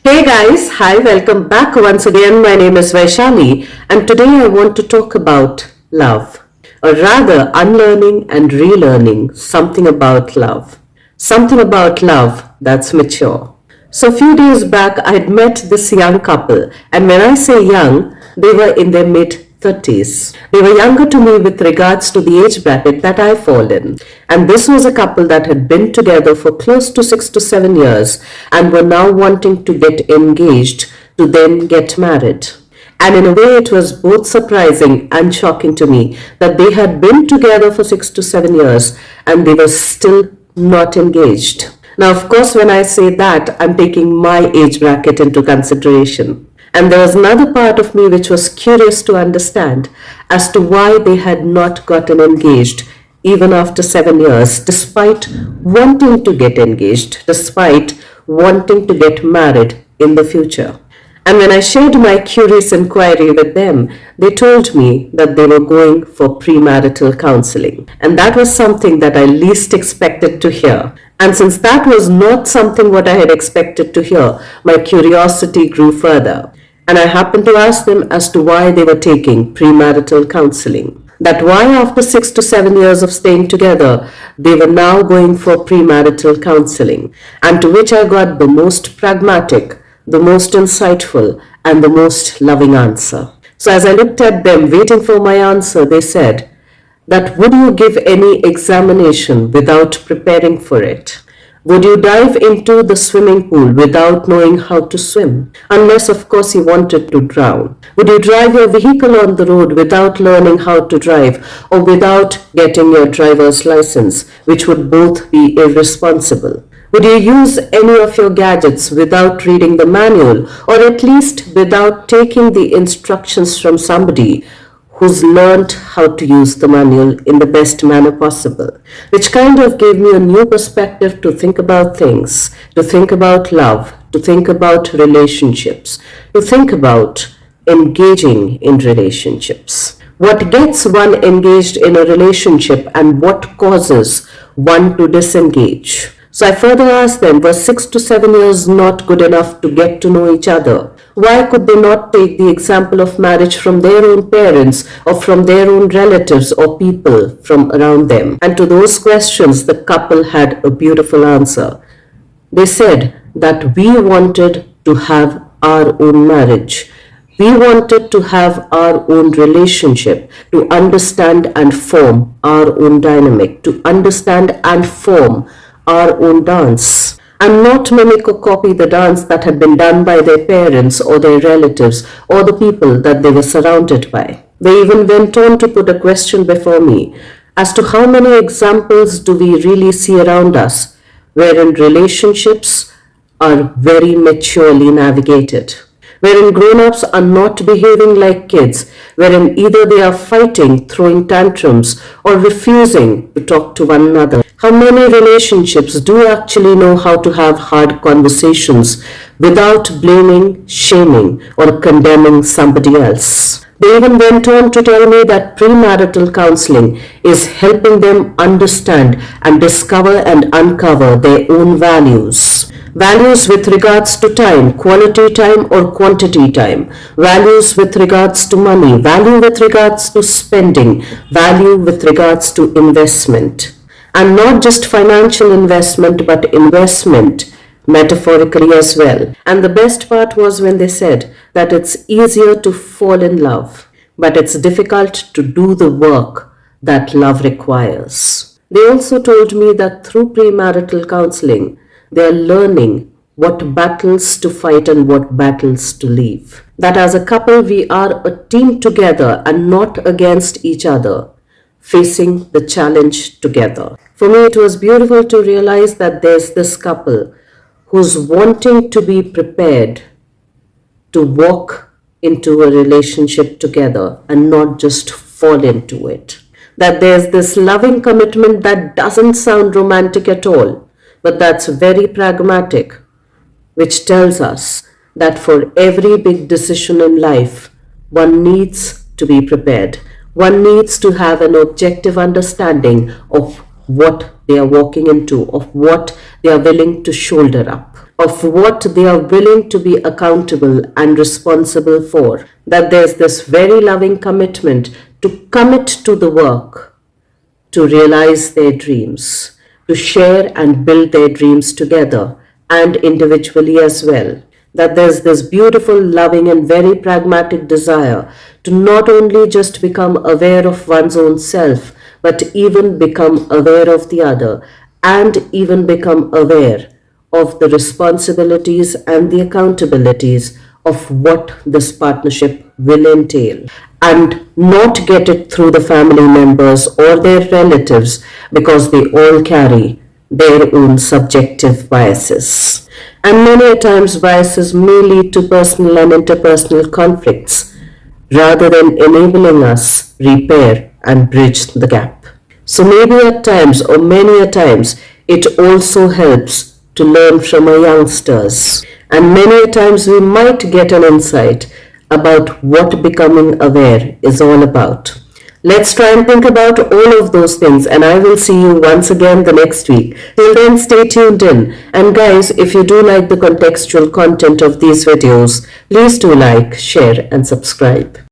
Hey guys, hi, welcome back once again. My name is Vaishali, and today I want to talk about love, or rather, unlearning and relearning something about love. Something about love that's mature. So, a few days back, I had met this young couple, and when I say young, they were in their mid 30s. They were younger to me with regards to the age bracket that I fall in. And this was a couple that had been together for close to 6 to 7 years and were now wanting to get engaged to then get married. And in a way, it was both surprising and shocking to me that they had been together for 6 to 7 years and they were still not engaged. Now, of course, when I say that, I'm taking my age bracket into consideration. And there was another part of me which was curious to understand as to why they had not gotten engaged even after 7 years, despite wanting to get engaged, despite wanting to get married in the future. And when I shared my curious inquiry with them, they told me that they were going for pre-marital counseling. And that was something that I least expected to hear. And since that was not something what I had expected to hear, my curiosity grew further. And I happened to ask them as to why they were taking premarital counseling. That why after 6 to 7 years of staying together, they were now going for premarital counseling. And to which I got the most pragmatic, the most insightful, and the most loving answer. So as I looked at them waiting for my answer, they said that would you give any examination without preparing for it? Would you dive into the swimming pool without knowing how to swim? Unless, of course, you wanted to drown. Would you drive your vehicle on the road without learning how to drive or without getting your driver's license, which would both be irresponsible? Would you use any of your gadgets without reading the manual or at least without taking the instructions from somebody who's learned how to use the manual in the best manner possible, which kind of gave me a new perspective to think about things, to think about love, to think about relationships, to think about engaging in relationships. What gets one engaged in a relationship and what causes one to disengage. So I further asked them, were 6 to 7 years not good enough to get to know each other? Why could they not take the example of marriage from their own parents or from their own relatives or people from around them? And to those questions, the couple had a beautiful answer. They said that we wanted to have our own marriage. We wanted to have our own relationship, to understand and form our own dynamic, to understand and form our own dance, and not mimic or copy the dance that had been done by their parents or their relatives or the people that they were surrounded by. They even went on to put a question before me as to how many examples do we really see around us wherein relationships are very maturely navigated, wherein grown-ups are not behaving like kids, wherein either they are fighting, throwing tantrums, or refusing to talk to one another. How many relationships do actually know how to have hard conversations without blaming, shaming, or condemning somebody else? They even went on to tell me that premarital counseling is helping them understand and discover and uncover their own values. Values with regards to time, quality time or quantity time. Values with regards to money. Value with regards to spending. Value with regards to investment. And not just financial investment, but investment metaphorically as well. And the best part was when they said that it's easier to fall in love, but it's difficult to do the work that love requires. They also told me that through premarital counseling, they're learning what battles to fight and what battles to leave. That as a couple, we are a team together and not against each other, facing the challenge together. For me, it was beautiful to realize that there's this couple who's wanting to be prepared to walk into a relationship together and not just fall into it. That there's this loving commitment that doesn't sound romantic at all, but that's very pragmatic, which tells us that for every big decision in life, one needs to be prepared. One needs to have an objective understanding of what they are walking into, of what they are willing to shoulder up. of what they are willing to be accountable and responsible for. That there's this very loving commitment to commit to the work, to realize their dreams, to share and build their dreams together and individually as well. That there's this beautiful, loving, and very pragmatic desire to not only just become aware of one's own self, but even become aware of the other and even become aware of the responsibilities and the accountabilities of what this partnership will entail, and not get it through the family members or their relatives because they all carry their own subjective biases. And many a times biases may lead to personal and interpersonal conflicts rather than enabling us repair and bridge the gap. So maybe at times or many a times it also helps to learn from our youngsters. And many a times we might get an insight about what becoming aware is all about. Let's try and think about all of those things, and I will see you once again the next week. Till then, stay tuned in. And guys, if you do like the contextual content of these videos, please do like, share, and subscribe.